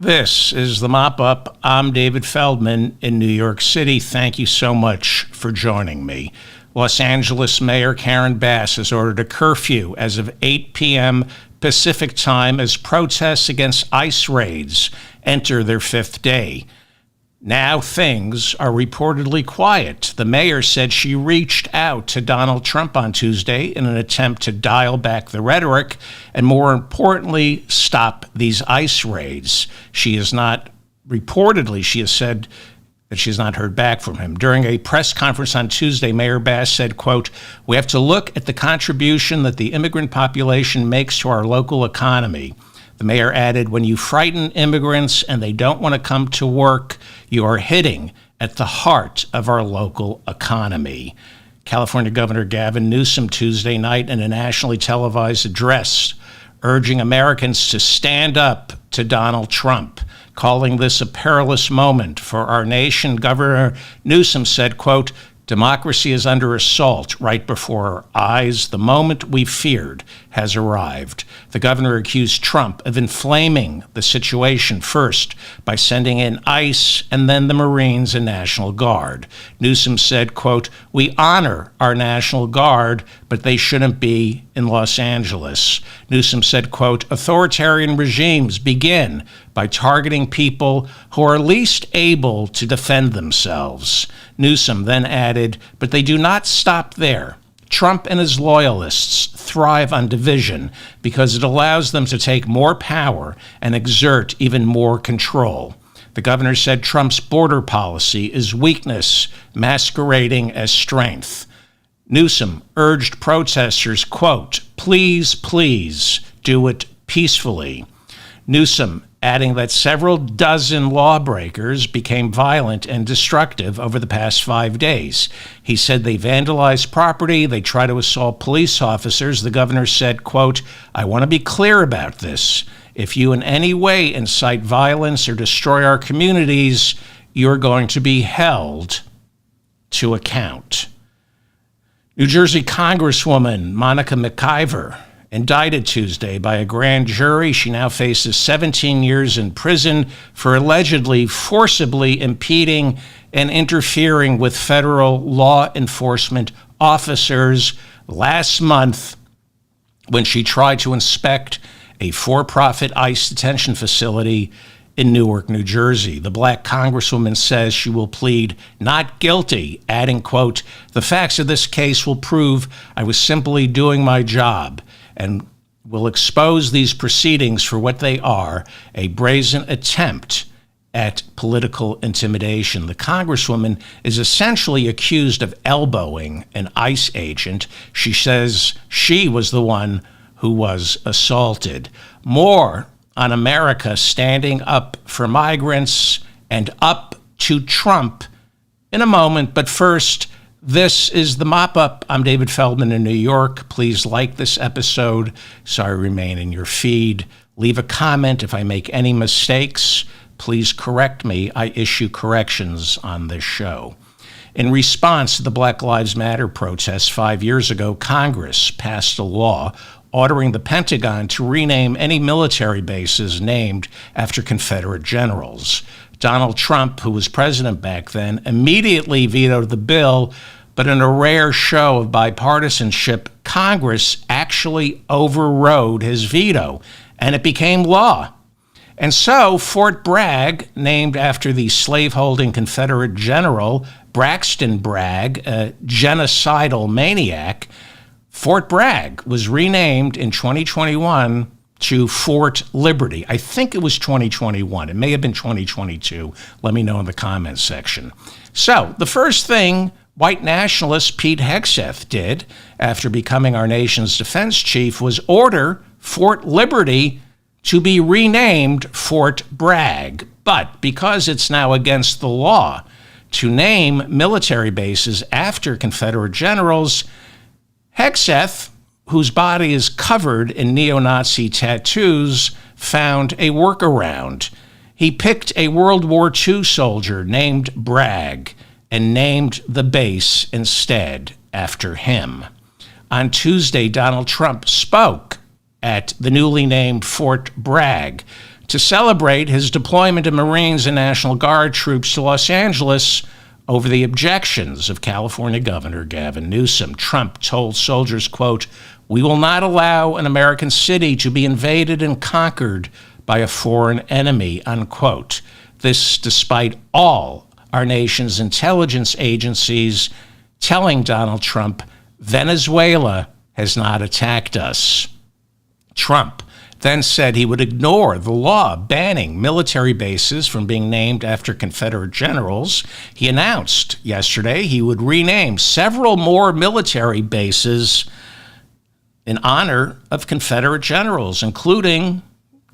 This is the Mop-Up. I'm David Feldman in New York City. Thank you so much for joining me. Los Angeles Mayor Karen Bass has ordered a curfew as of 8 p.m. Pacific time as protests against ICE raids enter their fifth day. Now things are reportedly quiet. The mayor said she reached out to Donald Trump on Tuesday in an attempt to dial back the rhetoric and, more importantly, stop these ICE raids. She has said that she has not heard back from him. During a press conference on Tuesday, Mayor Bass said, quote, "We have to look at the contribution that the immigrant population makes to our local economy." The mayor added, "When you frighten immigrants and they don't want to come to work, you are hitting at the heart of our local economy." California Governor Gavin Newsom Tuesday night in a nationally televised address urging Americans to stand up to Donald Trump, calling this a perilous moment for our nation. Governor Newsom said, quote, "Democracy is under assault right before our eyes. The moment we feared has arrived." The governor accused Trump of inflaming the situation first by sending in ICE and then the Marines and National Guard. Newsom said, quote, "We honor our National Guard, but they shouldn't be in Los Angeles." Newsom said, quote, "Authoritarian regimes begin by targeting people who are least able to defend themselves." Newsom then added, "But they do not stop there. Trump and his loyalists thrive on division because it allows them to take more power and exert even more control." The governor said Trump's border policy is weakness masquerading as strength. Newsom urged protesters, quote, "Please, please do it peacefully." Newsom adding that several dozen lawbreakers became violent and destructive over the past 5 days. He said they vandalized property, they try to assault police officers. The governor said, quote, "I want to be clear about this. If you in any way incite violence or destroy our communities, you're going to be held to account." New Jersey Congresswoman Monica McIver indicted Tuesday by a grand jury. She now faces 17 years in prison for allegedly forcibly impeding and interfering with federal law enforcement officers last month when she tried to inspect a for-profit ICE detention facility in Newark, New Jersey. The black congresswoman says she will plead not guilty, adding, quote, "The facts of this case will prove I was simply doing my job and will expose these proceedings for what they are, a brazen attempt at political intimidation." The congresswoman is essentially accused of elbowing an ICE agent. She says she was the one who was assaulted. More on America standing up for migrants and up to Trump in a moment. But first, this is the Mop-Up. I'm David Feldman in New York. Please like this episode so I remain in your feed. Leave a comment if I make any mistakes. Please correct me. I issue corrections on this show. In response to the Black Lives Matter protests 5 years ago, Congress passed a law ordering the Pentagon to rename any military bases named after Confederate generals. Donald Trump, who was president back then, immediately vetoed the bill, but in a rare show of bipartisanship, Congress actually overrode his veto, and it became law. And so Fort Bragg, named after the slaveholding Confederate general Braxton Bragg, a genocidal maniac, Fort Bragg was renamed in 2021 to Fort Liberty. I think it was 2021. It may have been 2022. Let me know in the comments section. So the first thing white nationalist Pete Hegseth did after becoming our nation's defense chief was order Fort Liberty to be renamed Fort Bragg. But because it's now against the law to name military bases after Confederate generals, Hegseth, whose body is covered in neo-Nazi tattoos, found a workaround. He picked a World War II soldier named Bragg and named the base instead after him. On Tuesday, Donald Trump spoke at the newly named Fort Bragg to celebrate his deployment of Marines and National Guard troops to Los Angeles over the objections of California Governor Gavin Newsom. Trump told soldiers, quote, "We will not allow an American city to be invaded and conquered by a foreign enemy," unquote. This despite all our nation's intelligence agencies telling Donald Trump Venezuela has not attacked us. Trump then said he would ignore the law banning military bases from being named after Confederate generals. He announced yesterday he would rename several more military bases in honor of Confederate generals, including,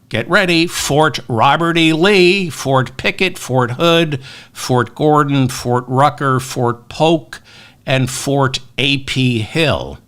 get ready, Fort Robert E. Lee, Fort Pickett, Fort Hood, Fort Gordon, Fort Rucker, Fort Polk, and Fort A.P. Hill.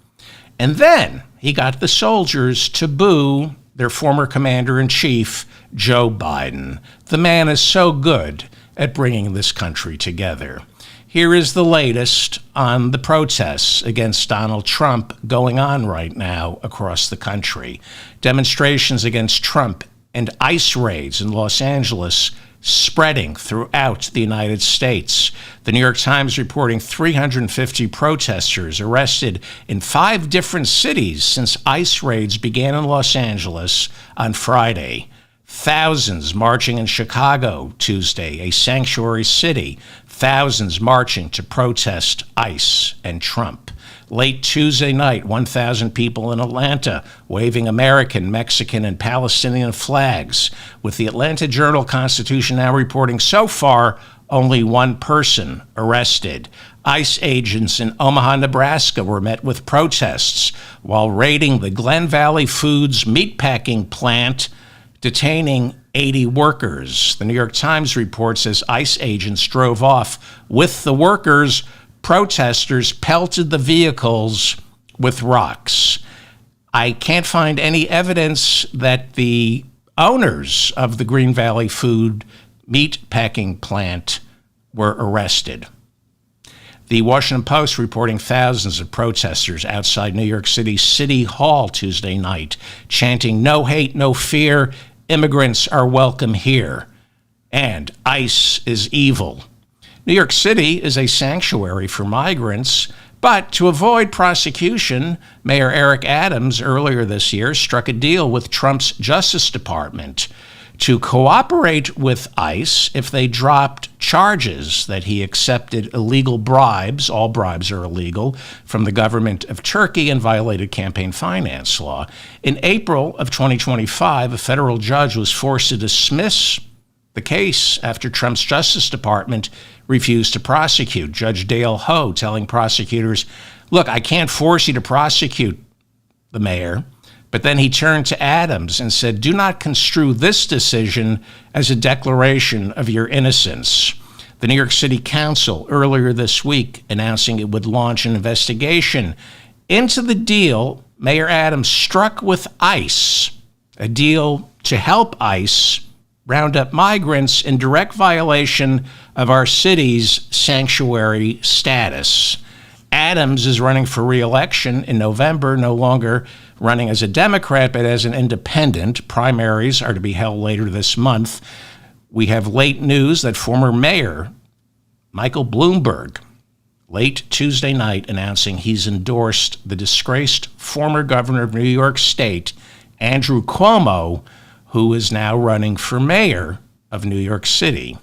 And then he got the soldiers to boo their former commander-in-chief, Joe Biden. The man is so good at bringing this country together. Here is the latest on the protests against Donald Trump going on right now across the country. Demonstrations against Trump and ICE raids in Los Angeles spreading throughout the United States. The New York Times reporting 350 protesters arrested in 5 different cities since ICE raids began in Los Angeles on Friday. Thousands marching in Chicago Tuesday, a sanctuary city. Thousands marching to protest ICE and Trump. Late Tuesday night, 1,000 people in Atlanta waving American, Mexican, and Palestinian flags, with the Atlanta Journal-Constitution now reporting so far only 1 person arrested. ICE agents in Omaha, Nebraska were met with protests while raiding the Glen Valley Foods meatpacking plant, detaining 80 workers. The New York Times reports as ICE agents drove off with the workers, protesters pelted the vehicles with rocks. I can't find any evidence that the owners of the Green Valley Food meatpacking plant were arrested. The Washington Post reporting thousands of protesters outside New York City City Hall Tuesday night, chanting, "No hate, no fear, immigrants are welcome here," and ICE is evil. New York City is a sanctuary for migrants, but to avoid prosecution, Mayor Eric Adams earlier this year struck a deal with Trump's Justice Department to cooperate with ICE if they dropped charges that he accepted illegal bribes, all bribes are illegal, from the government of Turkey and violated campaign finance law. In April of 2025, a federal judge was forced to dismiss the case after Trump's Justice Department refused to prosecute. Judge Dale Ho telling prosecutors, "Look, I can't force you to prosecute the mayor." But then he turned to Adams and said, "Do not construe this decision as a declaration of your innocence." The New York City Council earlier this week announcing it would launch an investigation into the deal Mayor Adams struck with ICE, a deal to help ICE round up migrants in direct violation of our city's sanctuary status. Adams is running for re-election in November, no longer running as a Democrat, but as an independent. Primaries are to be held later this month. We have late news that former Mayor Michael Bloomberg, late Tuesday night, announcing he's endorsed the disgraced former governor of New York State, Andrew Cuomo, who is now running for mayor of New York City.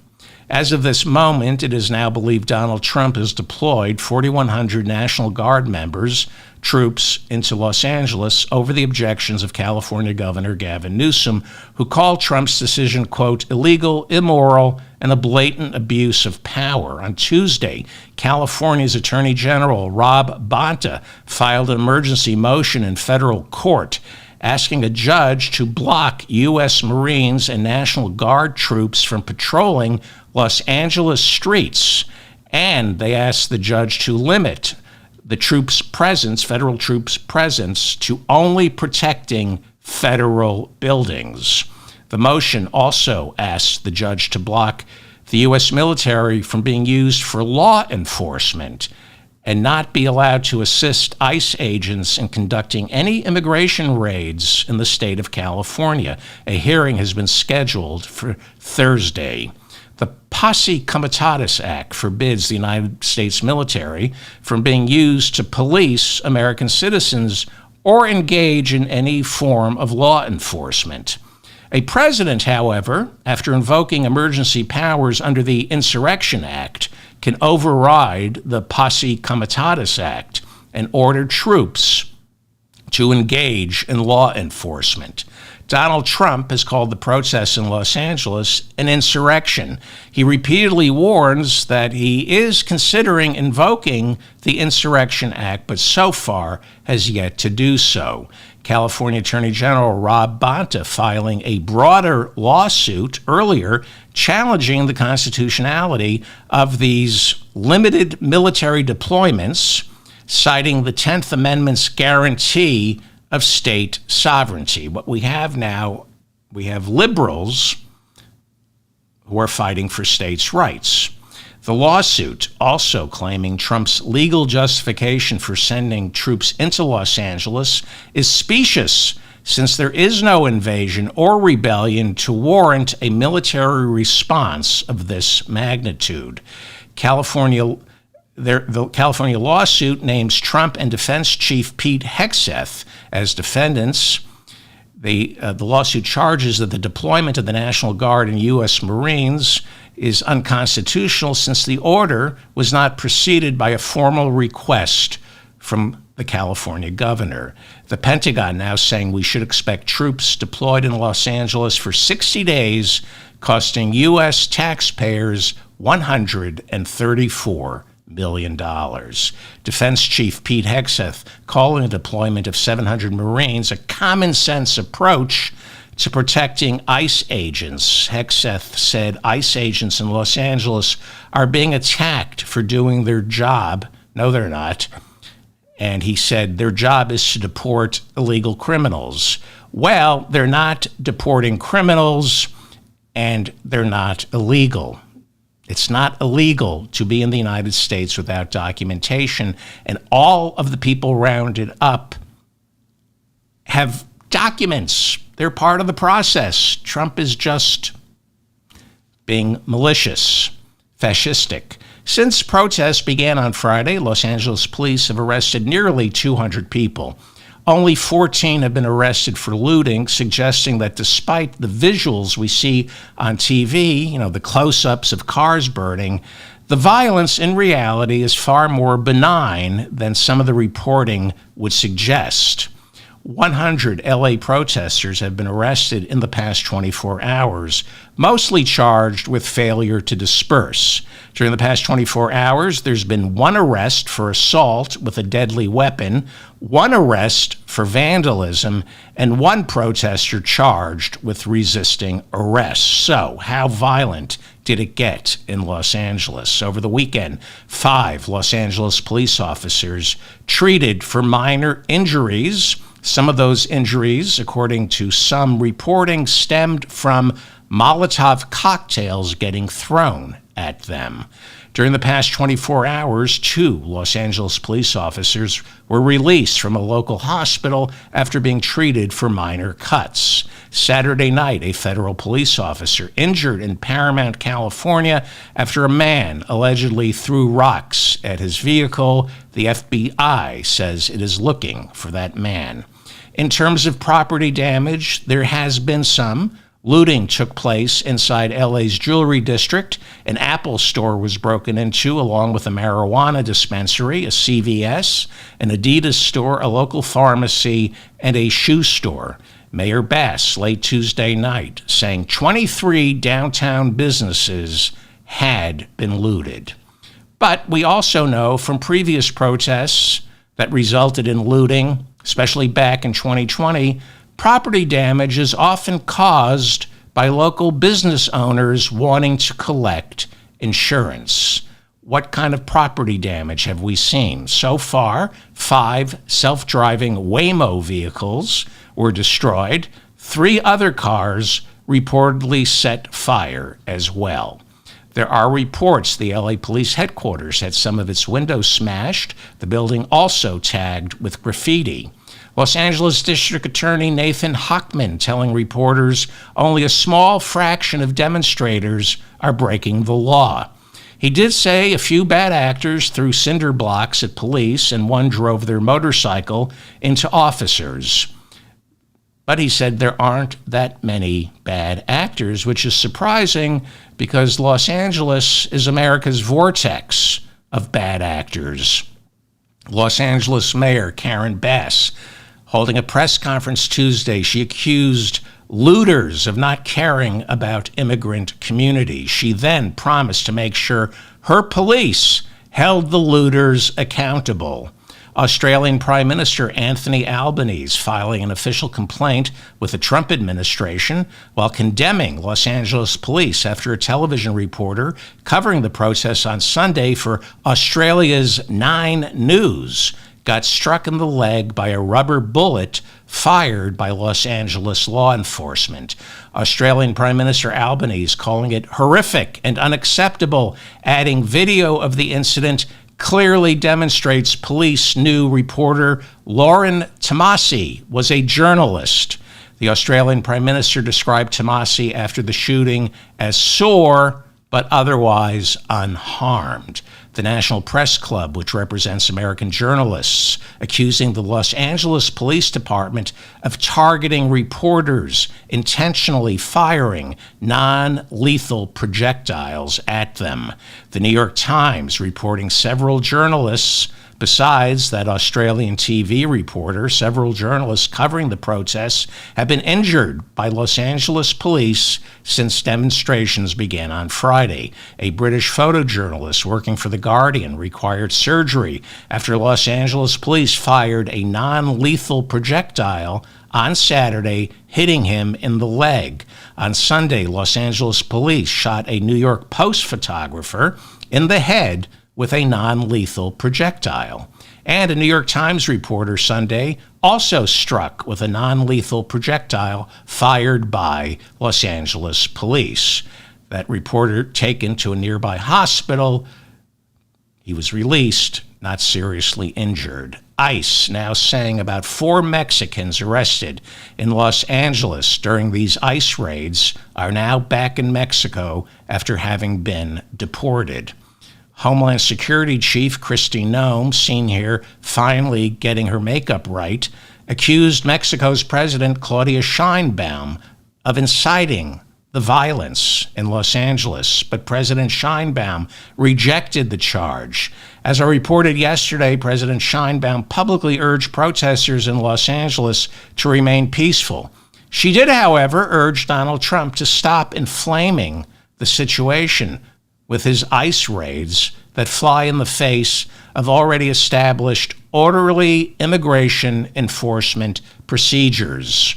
As of this moment, it is now believed Donald Trump has deployed 4,100 National Guard members, troops, into Los Angeles over the objections of California Governor Gavin Newsom, who called Trump's decision, quote, illegal, immoral, and a blatant abuse of power. On Tuesday, California's Attorney General Rob Bonta filed an emergency motion in federal court asking a judge to block U.S. Marines and National Guard troops from patrolling Los Angeles streets. And they asked the judge to limit the troops' presence, federal troops' presence, to only protecting federal buildings. The motion also asked the judge to block the U.S. military from being used for law enforcement. and not be allowed to assist ICE agents in conducting any immigration raids in the state of California. A hearing has been scheduled for Thursday. The Posse Comitatus Act forbids the United States military from being used to police American citizens or engage in any form of law enforcement. A president, however, after invoking emergency powers under the Insurrection Act, can override the Posse Comitatus Act and order troops to engage in law enforcement. Donald Trump has called the protests in Los Angeles an insurrection. He repeatedly warns that he is considering invoking the Insurrection Act, but so far has yet to do so. California Attorney General Rob Bonta filing a broader lawsuit earlier challenging the constitutionality of these limited military deployments, citing the 10th Amendment's guarantee of state sovereignty. What we have now, we have liberals who are fighting for states' rights. The lawsuit also claiming Trump's legal justification for sending troops into Los Angeles is specious, since there is no invasion or rebellion to warrant a military response of this magnitude. The California lawsuit names Trump and Defense Chief Pete Hegseth as defendants. The lawsuit charges that the deployment of the National Guard and U.S. Marines is unconstitutional since the order was not preceded by a formal request from the California governor. The Pentagon now saying we should expect troops deployed in Los Angeles for 60 days, costing U.S. taxpayers $134 million. Defense Chief Pete Hegseth calling the deployment of 700 Marines a common sense approach to protecting ICE agents. Hegseth said ICE agents in Los Angeles are being attacked for doing their job. No, they're not. And he said their job is to deport illegal criminals. Well, they're not deporting criminals, and they're not illegal. It's not illegal to be in the United States without documentation, and all of the people rounded up have documents. They're part of the process. Trump is just being malicious, fascistic. Since protests began on Friday, Los Angeles police have arrested nearly 200 people. Only 14 have been arrested for looting, suggesting that despite the visuals we see on TV, the close-ups of cars burning, the violence in reality is far more benign than some of the reporting would suggest. 100 LA protesters have been arrested in the past 24 hours, mostly charged with failure to disperse. During the past 24 hours, there's been one arrest for assault with a deadly weapon, one arrest for vandalism, and one protester charged with resisting arrest. So, how violent did it get in Los Angeles? Over the weekend, 5 Los Angeles police officers treated for minor injuries. Some of those injuries, according to some reporting, stemmed from Molotov cocktails getting thrown at them. During the past 24 hours, 2 Los Angeles police officers were released from a local hospital after being treated for minor cuts. Saturday night, a federal police officer injured in Paramount, California, after a man allegedly threw rocks at his vehicle. The FBI says it is looking for that man. In terms of property damage, there has been some. Looting took place inside LA's jewelry district. An Apple store was broken into, along with a marijuana dispensary, a CVS, an Adidas store, a local pharmacy, and a shoe store. Mayor Bass, late Tuesday night, saying 23 downtown businesses had been looted. But we also know from previous protests that resulted in looting, especially back in 2020, property damage is often caused by local business owners wanting to collect insurance. What kind of property damage have we seen? So far, 5 self-driving Waymo vehicles were destroyed. 3 other cars reportedly set fire as well. There are reports the LA Police headquarters had some of its windows smashed, the building also tagged with graffiti. Los Angeles District Attorney Nathan Hochman telling reporters only a small fraction of demonstrators are breaking the law. He did say a few bad actors threw cinder blocks at police and one drove their motorcycle into officers. But he said there aren't that many bad actors, which is surprising because Los Angeles is America's vortex of bad actors. Los Angeles Mayor Karen Bass holding a press conference Tuesday, she accused looters of not caring about immigrant communities. She then promised to make sure her police held the looters accountable. Australian Prime Minister Anthony Albanese filing an official complaint with the Trump administration while condemning Los Angeles police after a television reporter covering the protests on Sunday for Australia's 9 News got struck in the leg by a rubber bullet fired by Los Angeles law enforcement. Australian Prime Minister Albanese calling it horrific and unacceptable, adding video of the incident clearly demonstrates police knew reporter Lauren Tomasi was a journalist. The Australian Prime Minister described Tomasi after the shooting as sore but otherwise unharmed. The National Press Club, which represents American journalists, accusing the Los Angeles Police Department of targeting reporters, intentionally firing non-lethal projectiles at them. The New York Times reporting several journalists. Besides that Australian TV reporter, several journalists covering the protests have been injured by Los Angeles police since demonstrations began on Friday. A British photojournalist working for The Guardian required surgery after Los Angeles police fired a non-lethal projectile on Saturday, hitting him in the leg. On Sunday, Los Angeles police shot a New York Post photographer in the head with a non-lethal projectile. And a New York Times reporter Sunday also struck with a non-lethal projectile fired by Los Angeles police. That reporter taken to a nearby hospital. He was released, not seriously injured. ICE now saying about 4 Mexicans arrested in Los Angeles during these ICE raids are now back in Mexico after having been deported. Homeland Security Chief Kristi Noem, seen here finally getting her makeup right, accused Mexico's President Claudia Sheinbaum of inciting the violence in Los Angeles, but President Sheinbaum rejected the charge. As I reported yesterday, President Sheinbaum publicly urged protesters in Los Angeles to remain peaceful. She did, however, urge Donald Trump to stop inflaming the situation with his ICE raids that fly in the face of already established orderly immigration enforcement procedures.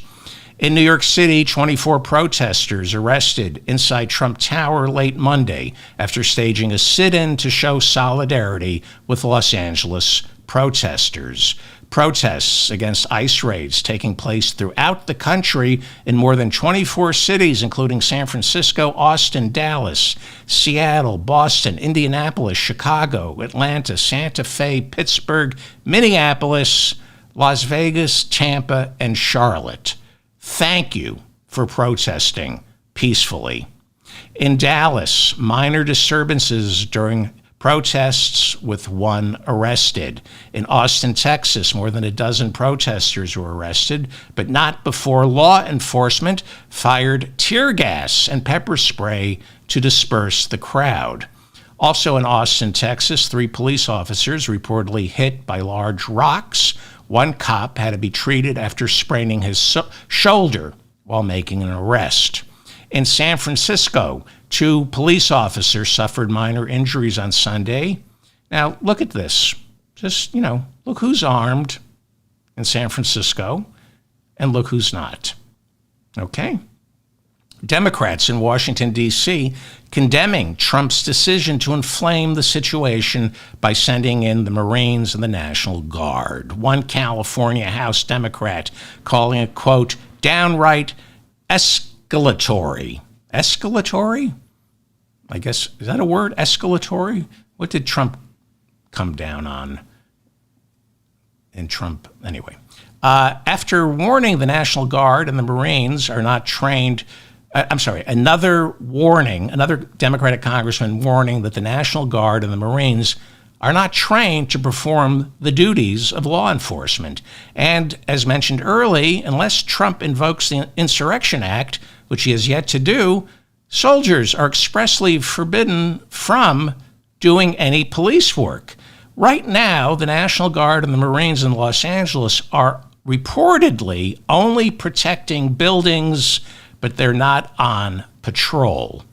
In New York City, 24 protesters arrested inside Trump Tower late Monday after staging a sit-in to show solidarity with Los Angeles protesters. Protests against ICE raids taking place throughout the country in more than 24 cities, including San Francisco, Austin, Dallas, Seattle, Boston, Indianapolis, Chicago, Atlanta, Santa Fe, Pittsburgh, Minneapolis, Las Vegas, Tampa, and Charlotte. Thank you for protesting peacefully. In Dallas, minor disturbances during protests with 1 arrested. In Austin, Texas, more than a dozen protesters were arrested, but not before law enforcement fired tear gas and pepper spray to disperse the crowd. Also in Austin, Texas, 3 police officers reportedly hit by large rocks. 1 cop had to be treated after spraining his shoulder while making an arrest. In San Francisco, 2 police officers suffered minor injuries on Sunday. Now, look at this. Just, look who's armed in San Francisco and look who's not. Okay? Democrats in Washington, D.C., condemning Trump's decision to inflame the situation by sending in the Marines and the National Guard. One California House Democrat calling it, quote, downright escalatory. Escalatory? I guess, is that a word? Escalatory? What did Trump come down on? And Trump, anyway. After warning the National Guard and the Marines are not trained, another Democratic congressman warning that the National Guard and the Marines are not trained to perform the duties of law enforcement. And as mentioned early, unless Trump invokes the Insurrection Act, which he has yet to do, soldiers are expressly forbidden from doing any police work. Right now, the National Guard and the Marines in Los Angeles are reportedly only protecting buildings, but they're not on patrol.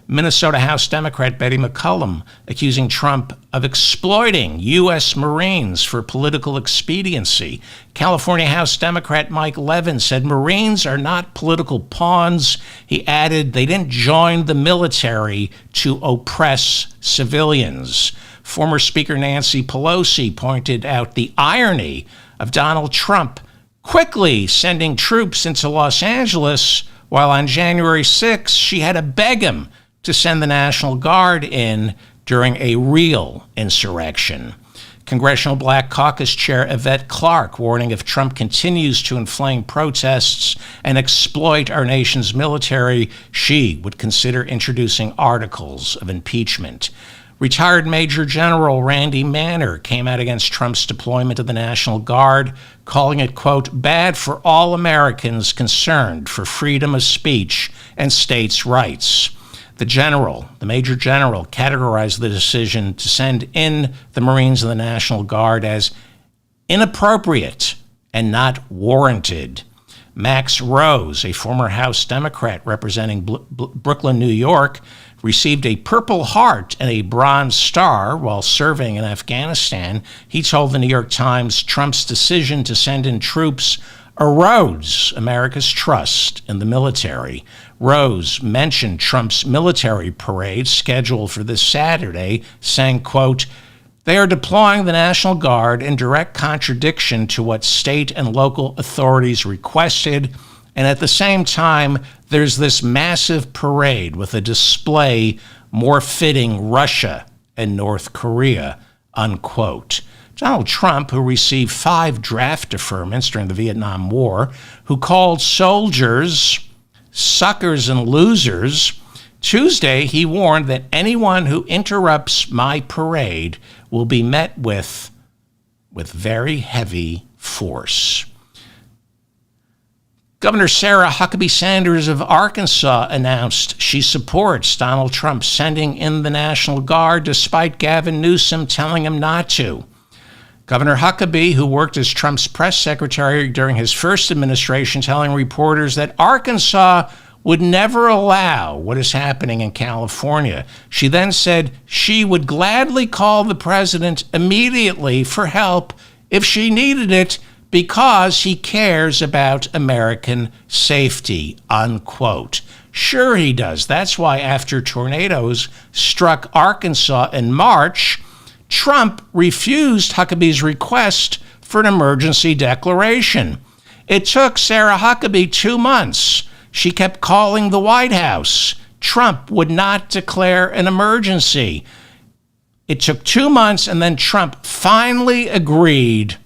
Minnesota House Democrat Betty McCollum accusing Trump of exploiting U.S. Marines for political expediency. California House Democrat Mike Levin said Marines are not political pawns. He added they didn't join the military to oppress civilians. Former Speaker Nancy Pelosi pointed out the irony of Donald Trump quickly sending troops into Los Angeles while on January 6th she had to beg him to send the National Guard in during a real insurrection. Congressional Black Caucus Chair Yvette Clarke warning if Trump continues to inflame protests and exploit our nation's military, she would consider introducing articles of impeachment. Retired Major General Randy Manner came out against Trump's deployment of the National Guard, calling it, quote, bad for all Americans concerned for freedom of speech and states' rights. The Major General, categorized the decision to send in the Marines and the National Guard as inappropriate and not warranted. Max Rose, a former House Democrat representing Brooklyn, New York, received a Purple Heart and a Bronze Star while serving in Afghanistan. He told the New York Times Trump's decision to send in troops erodes America's trust in the military. Rose mentioned Trump's military parade scheduled for this Saturday, saying, quote, they are deploying the National Guard in direct contradiction to what state and local authorities requested, and at the same time, there's this massive parade with a display more fitting Russia and North Korea, unquote. Donald Trump, who received 5 draft deferments during the Vietnam War, who called soldiers suckers and losers, Tuesday he warned that anyone who interrupts my parade will be met with very heavy force. Governor Sarah Huckabee Sanders of Arkansas announced she supports Donald Trump sending in the National Guard despite Gavin Newsom telling him not to. Governor Huckabee, who worked as Trump's press secretary during his first administration, telling reporters that Arkansas would never allow what is happening in California. She then said she would gladly call the president immediately for help if she needed it because he cares about American safety, unquote. Sure he does. That's why after tornadoes struck Arkansas in March, Trump refused Huckabee's request for an emergency declaration. It took Sarah Huckabee 2 months. She kept calling the White House. Trump would not declare an emergency. It took 2 months, and then Trump finally agreed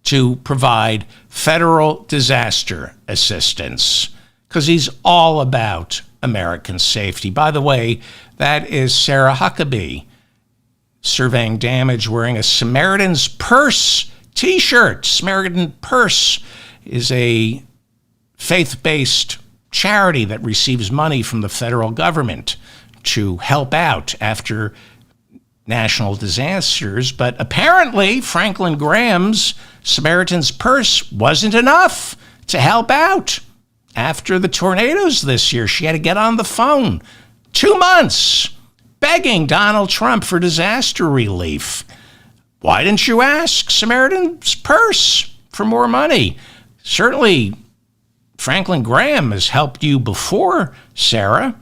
to provide federal disaster assistance because he's all about American safety. By the way, that is Sarah Huckabee surveying damage wearing a Samaritan's Purse t-shirt. Samaritan Purse is a faith-based charity that receives money from the federal government to help out after national disasters. But apparently, Franklin Graham's Samaritan's Purse wasn't enough to help out. After the tornadoes this year, she had to get on the phone 2 months begging Donald Trump for disaster relief. Why didn't you ask Samaritan's Purse for more money? Certainly, Franklin Graham has helped you before, Sarah,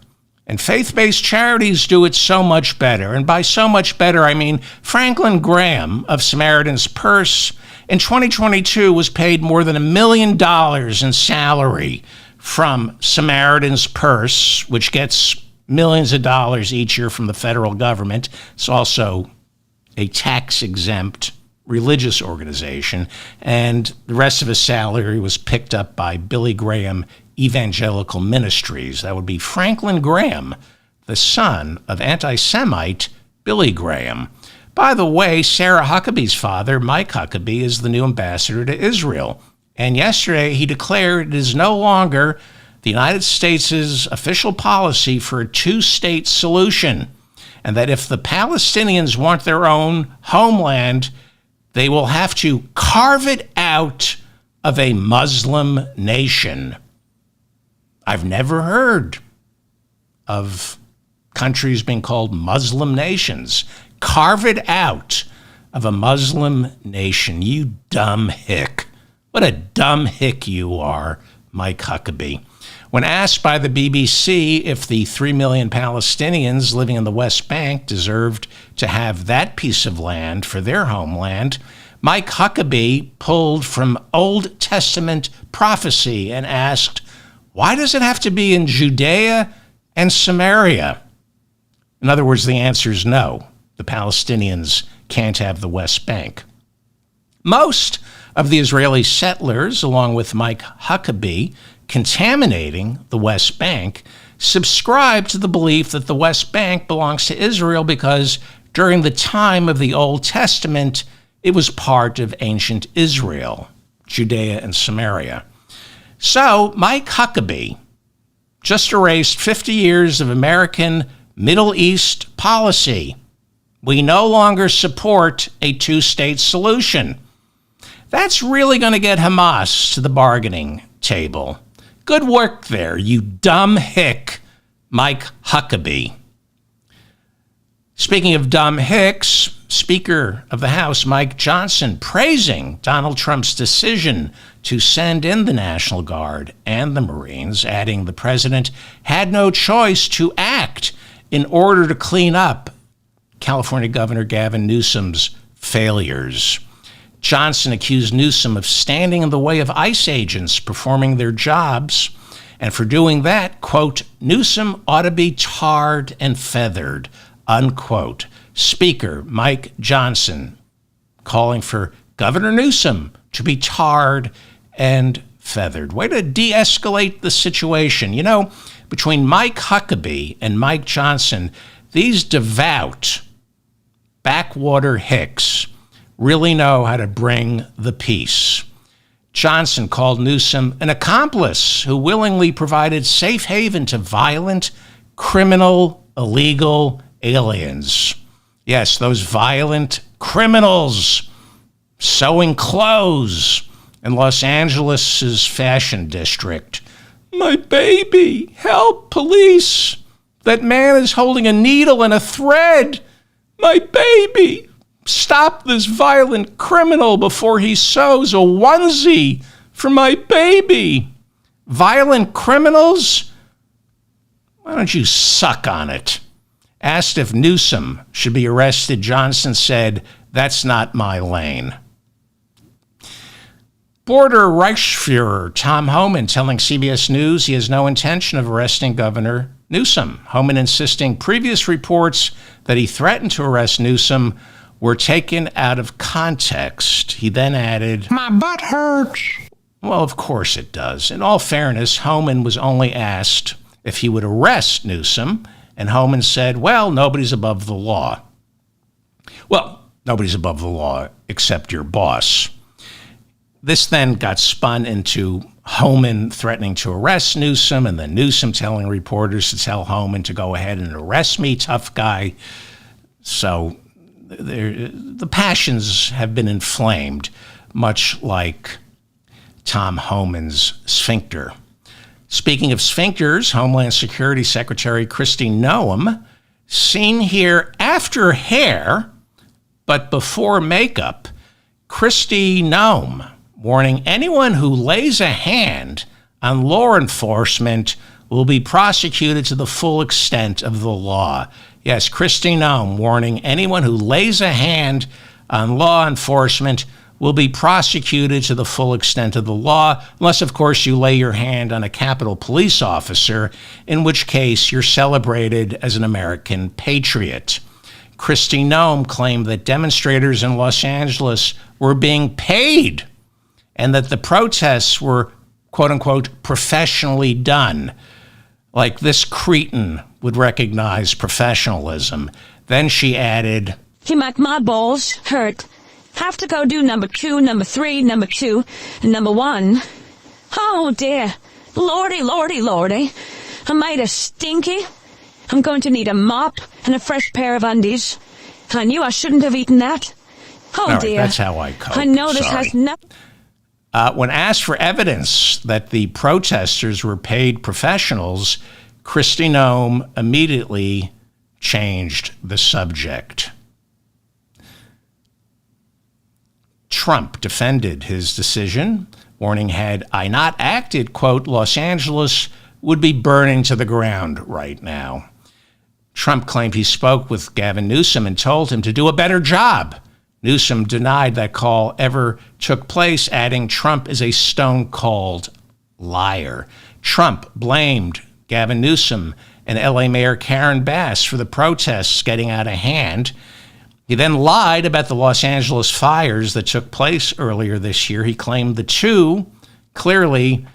and faith-based charities do it so much better. And by so much better, I mean Franklin Graham of Samaritan's Purse in 2022 was paid more than $1 million in salary from Samaritan's Purse, which gets millions of dollars each year from the federal government. It's also a tax-exempt religious organization, and the rest of his salary was picked up by Billy Graham Evangelical Ministries. That would be Franklin Graham, the son of anti-Semite Billy Graham. By the way, Sarah Huckabee's father, Mike Huckabee, is the new ambassador to Israel. And yesterday he declared it is no longer the United States' official policy for a two-state solution, and that if the Palestinians want their own homeland, they will have to carve it out of a Muslim nation. I've never heard of countries being called Muslim nations. Carve it out of a Muslim nation. You dumb hick. What a dumb hick you are, Mike Huckabee. When asked by the BBC if the 3 million Palestinians living in the West Bank deserved to have that piece of land for their homeland, Mike Huckabee pulled from Old Testament prophecy and asked, why does it have to be in Judea and Samaria? In other words, the answer is no. The Palestinians can't have the West Bank. Most of the Israeli settlers, along with Mike Huckabee, contaminating the West Bank, subscribe to the belief that the West Bank belongs to Israel because during the time of the Old Testament, it was part of ancient Israel, Judea and Samaria. So Mike Huckabee just erased 50 years of American Middle East policy. We no longer support a two-state solution. That's really going to get Hamas to the bargaining table. Good work there, you dumb hick, Mike Huckabee. Speaking of dumb hicks, Speaker of the House Mike Johnson praising Donald Trump's decision to send in the National Guard and the Marines, adding the president had no choice to act in order to clean up California Governor Gavin Newsom's failures. Johnson accused Newsom of standing in the way of ICE agents performing their jobs, and for doing that, quote, Newsom ought to be tarred and feathered, unquote. Speaker Mike Johnson calling for Governor Newsom to be tarred and feathered. Way to de-escalate the situation. You know, between Mike Huckabee and Mike Johnson, these devout backwater hicks really know how to bring the peace. Johnson called Newsom an accomplice who willingly provided safe haven to violent, criminal, illegal aliens. Yes, those violent criminals sewing clothes in Los Angeles' fashion district. My baby, help, police. That man is holding a needle and a thread. My baby. Stop this violent criminal before he sews a onesie for my baby. Violent criminals? Why don't you suck on it? Asked if Newsom should be arrested, Johnson said, that's not my lane. Border Reichsfuhrer Tom Homan telling CBS News he has no intention of arresting Governor Newsom. Homan insisting previous reports that he threatened to arrest Newsom were taken out of context. He then added, my butt hurts. Well, of course it does. In all fairness, Homan was only asked if he would arrest Newsom, and Homan said, well, nobody's above the law. Well, nobody's above the law except your boss. This then got spun into Homan threatening to arrest Newsom, and then Newsom telling reporters to tell Homan to go ahead and arrest me, tough guy. So the passions have been inflamed, much like Tom Homan's sphincter. Speaking of sphincters, Homeland Security Secretary Kristi Noem, seen here after hair, but before makeup. Kristi Noem warning anyone who lays a hand on law enforcement will be prosecuted to the full extent of the law. Yes, Kristi Noem warning anyone who lays a hand on law enforcement will be prosecuted to the full extent of the law, unless, of course, you lay your hand on a Capitol Police officer, in which case you're celebrated as an American patriot. Kristi Noem claimed that demonstrators in Los Angeles were being paid and that the protests were, quote unquote, professionally done. Like this cretin would recognize professionalism. Then she added, "He make my balls hurt. Have to go do number 2, number 3, number 2, and number 1. Oh dear. Lordy, lordy, lordy. I made a stinky. I'm going to need a mop and a fresh pair of undies. I knew I shouldn't have eaten that. Oh all dear. Right, that's how I cope. I know this Sorry. has nothing." When asked for evidence that the protesters were paid professionals, Kristi Noem immediately changed the subject. Trump defended his decision, warning had I not acted, quote, Los Angeles would be burning to the ground right now. Trump claimed he spoke with Gavin Newsom and told him to do a better job. Newsom denied that call ever took place, adding Trump is a stone-cold liar. Trump blamed Gavin Newsom and LA Mayor Karen Bass for the protests getting out of hand. He then lied about the Los Angeles fires that took place earlier this year. He claimed the two clearly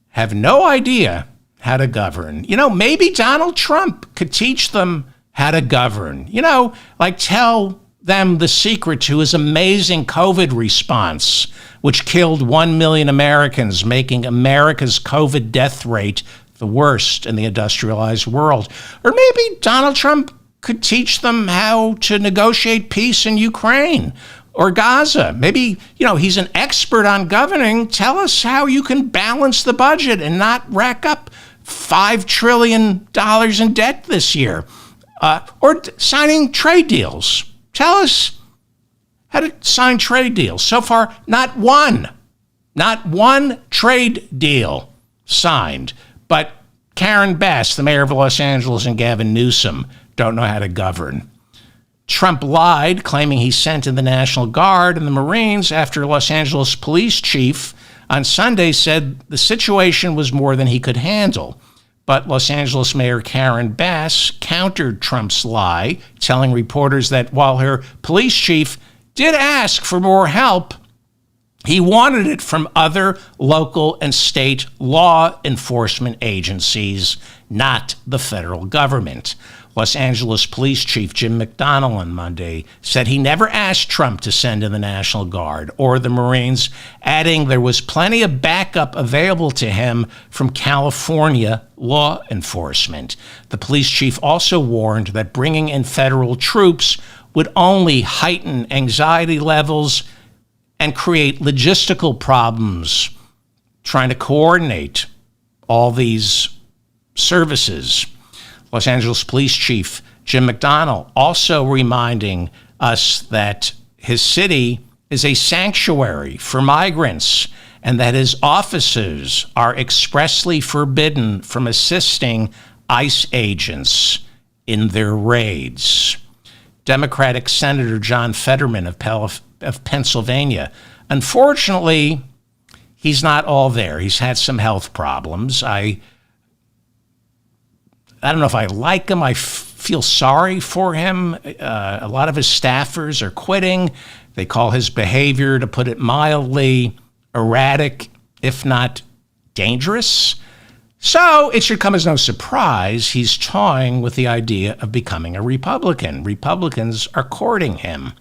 have no idea how to govern. You know, maybe Donald Trump could teach them how to govern. You know, like tell them the secret to his amazing COVID response, which killed 1 million Americans, making America's COVID death rate the worst in the industrialized world. Or maybe Donald Trump could teach them how to negotiate peace in Ukraine or Gaza. Maybe, you know, he's an expert on governing. Tell us how you can balance the budget and not rack up $5 trillion in debt this year. Or signing trade deals. Tell us how to sign trade deals. So far, not one trade deal signed. But Karen Bass, the mayor of Los Angeles, and Gavin Newsom don't know how to govern. Trump lied, claiming he sent in the National Guard and the Marines after Los Angeles police chief on Sunday said the situation was more than he could handle. But Los Angeles Mayor Karen Bass countered Trump's lie, telling reporters that while her police chief did ask for more help, he wanted it from other local and state law enforcement agencies, not the federal government. Los Angeles Police Chief Jim McDonnell on Monday said he never asked Trump to send in the National Guard or the Marines, adding there was plenty of backup available to him from California law enforcement. The police chief also warned that bringing in federal troops would only heighten anxiety levels and create logistical problems trying to coordinate all these services. Los Angeles Police Chief Jim McDonnell also reminding us that his city is a sanctuary for migrants and that his officers are expressly forbidden from assisting ICE agents in their raids. Democratic Senator John Fetterman of Pennsylvania. Unfortunately, he's not all there. He's had some health problems. I don't know if I like him. I feel sorry for him. A lot of his staffers are quitting. They call his behavior, to put it mildly, erratic, if not dangerous. So it should come as no surprise he's toying with the idea of becoming a Republican. Republicans are courting him,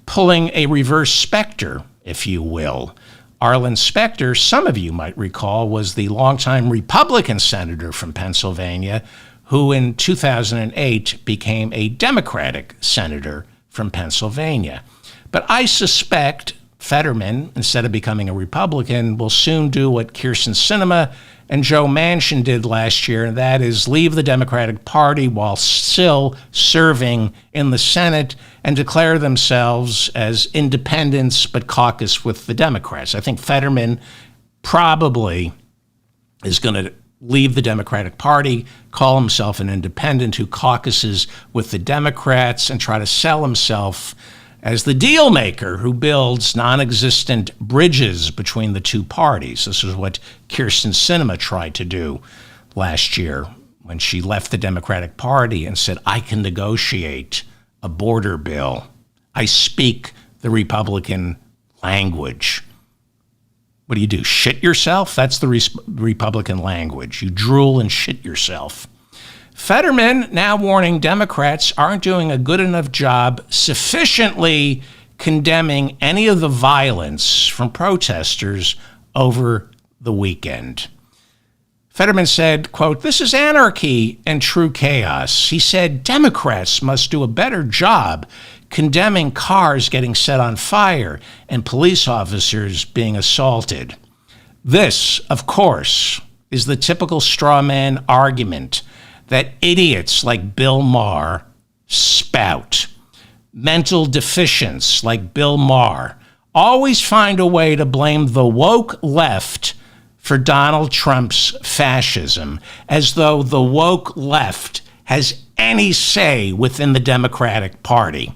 pulling a reverse Specter, if you will. Arlen Specter, some of you might recall, was the longtime Republican senator from Pennsylvania who in 2008 became a Democratic senator from Pennsylvania. But I suspect Fetterman, instead of becoming a Republican, will soon do what Kyrsten Sinema and Joe Manchin did last year, and that is leave the Democratic Party while still serving in the Senate and declare themselves as independents but caucus with the Democrats. I think Fetterman probably is going to leave the Democratic Party, call himself an independent who caucuses with the Democrats, and try to sell himself as the deal maker who builds non-existent bridges between the two parties. This is what Kyrsten Sinema tried to do last year when she left the Democratic Party and said, I can negotiate a border bill. I speak the Republican language. What do? Shit yourself? That's the Republican language. You drool and shit yourself. Fetterman now warning Democrats aren't doing a good enough job sufficiently condemning any of the violence from protesters over the weekend. Fetterman said, quote, this is anarchy and true chaos. He said Democrats must do a better job condemning cars getting set on fire and police officers being assaulted. This, of course, is the typical straw man argument that idiots like Bill Maher spout. Mental deficients like Bill Maher always find a way to blame the woke left for Donald Trump's fascism, as though the woke left has any say within the Democratic Party.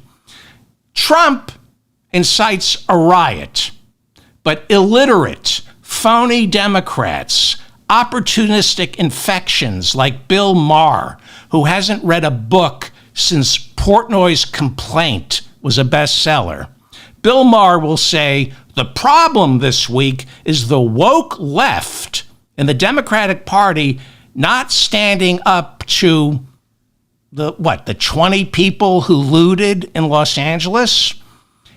Trump incites a riot, but illiterate, phony Democrats, opportunistic infections like Bill Maher, who hasn't read a book since Portnoy's Complaint was a bestseller. Bill Maher will say, the problem this week is the woke left and the Democratic Party not standing up to the 20 people who looted in Los Angeles?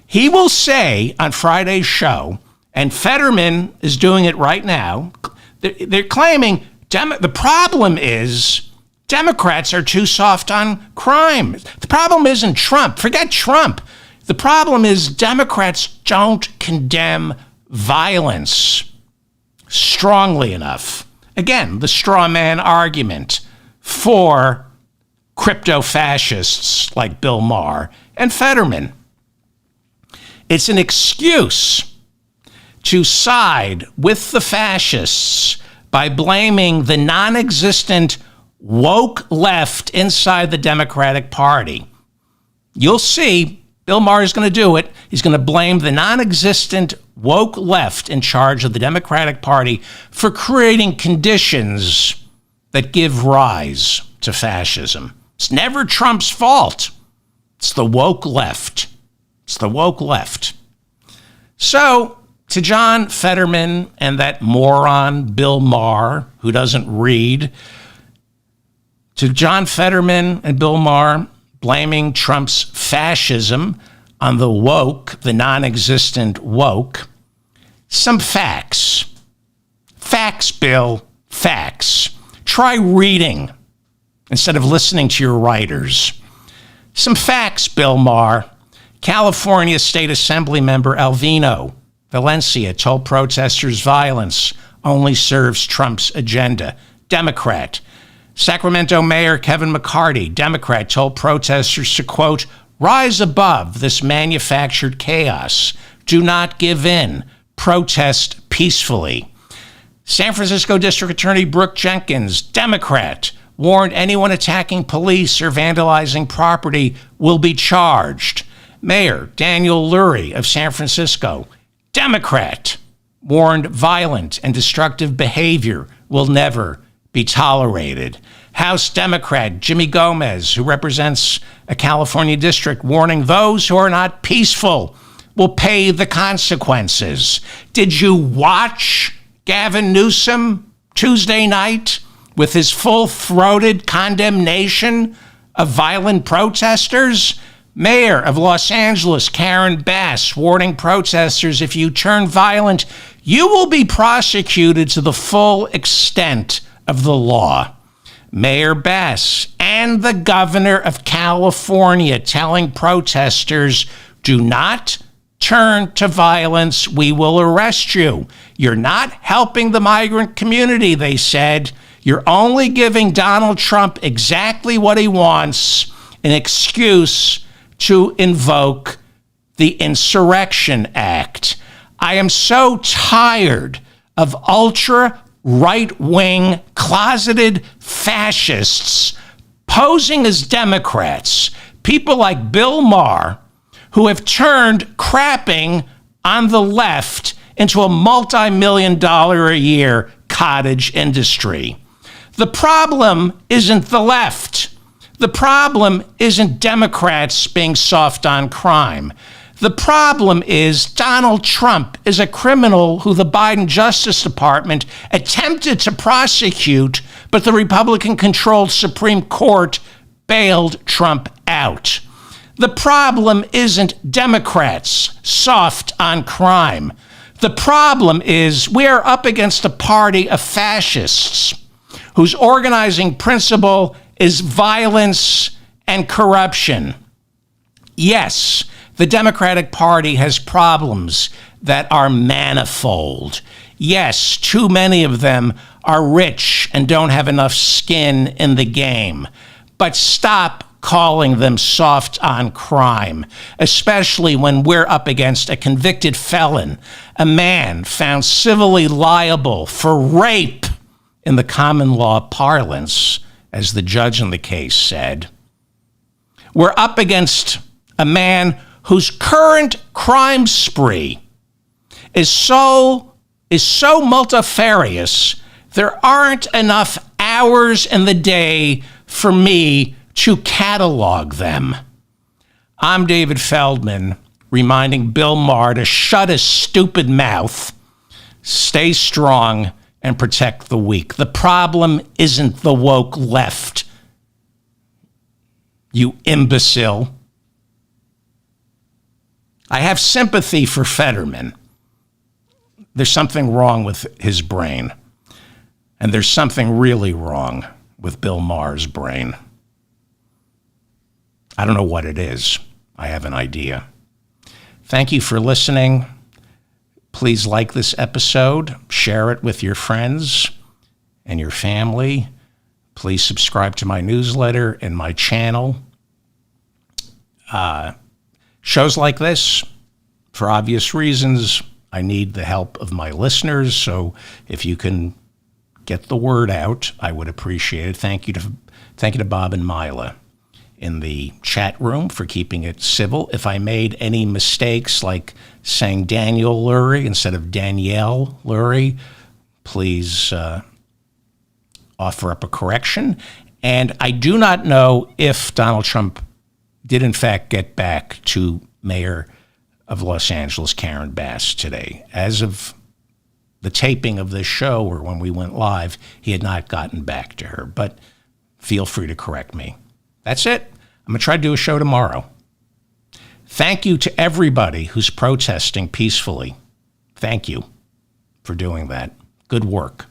He will say on Friday's show, and Fetterman is doing it right now, they're claiming the problem is Democrats are too soft on crime. The problem isn't Trump. Forget Trump. The problem is Democrats don't condemn violence strongly enough. Again, the straw man argument for crypto-fascists like Bill Maher and Fetterman. It's an excuse to side with the fascists by blaming the non-existent woke left inside the Democratic Party. You'll see Bill Maher is going to do it. He's going to blame the non-existent woke left in charge of the Democratic Party for creating conditions that give rise to fascism. It's never Trump's fault. It's the woke left. It's the woke left. So, to John Fetterman and that moron Bill Maher, who doesn't read, to John Fetterman and Bill Maher blaming Trump's fascism on the woke, the non-existent woke, some facts. Facts, Bill, facts. Try reading instead of listening to your writers. Some facts, Bill Maher. California State Assembly member Alvino Valencia told protesters violence only serves Trump's agenda. Democrat. Sacramento Mayor Kevin McCarty, Democrat, told protesters to, quote, rise above this manufactured chaos. Do not give in. Protest peacefully. San Francisco District Attorney Brooke Jenkins, Democrat, warned anyone attacking police or vandalizing property will be charged. Mayor Daniel Lurie of San Francisco, Democrat, warned violent and destructive behavior will never be tolerated. House Democrat Jimmy Gomez, who represents a California district, warning those who are not peaceful will pay the consequences. Did you watch Gavin Newsom Tuesday night with his full-throated condemnation of violent protesters? Mayor of Los Angeles Karen Bass warning protesters, if you turn violent, you will be prosecuted to the full extent of the law. Mayor Bass and the governor of California telling protesters, do not turn to violence, we will arrest you. You're not helping the migrant community, they said. You're only giving Donald Trump exactly what he wants, an excuse to invoke the Insurrection Act. I am so tired of ultra right-wing closeted fascists posing as Democrats, people like Bill Maher, who have turned crapping on the left into a multi-million-dollar a year cottage industry. The problem isn't the left. The problem isn't Democrats being soft on crime. The problem is Donald Trump is a criminal who the Biden Justice Department attempted to prosecute, but the Republican-controlled Supreme Court bailed Trump out. The problem isn't Democrats soft on crime. The problem is we are up against a party of fascists whose organizing principle is violence and corruption. Yes, the Democratic Party has problems that are manifold. Yes, too many of them are rich and don't have enough skin in the game. But stop calling them soft on crime, especially when we're up against a convicted felon, a man found civilly liable for rape in the common law parlance, as the judge in the case said. We're up against a man whose current crime spree is so multifarious, there aren't enough hours in the day for me to catalog them. I'm David Feldman, reminding Bill Maher to shut his stupid mouth, stay strong, and protect the weak. The problem isn't the woke left, you imbecile. I have sympathy for Fetterman. There's something wrong with his brain. And there's something really wrong with Bill Maher's brain. I don't know what it is. I have an idea. Thank you for listening. Please like this episode, share it with your friends and your family. Please subscribe to my newsletter and my channel. Shows like this, for obvious reasons, I need the help of my listeners. So if you can get the word out, I would appreciate it. Thank you to Bob and Mila in the chat room for keeping it civil. If I made any mistakes, like saying Daniel Lurie instead of Danielle Lurie, please offer up a correction. And I do not know if Donald Trump did in fact get back to Mayor of Los Angeles, Karen Bass, today. As of the taping of this show, or when we went live, he had not gotten back to her. But feel free to correct me. That's it. I'm going to try to do a show tomorrow. Thank you to everybody who's protesting peacefully. Thank you for doing that. Good work.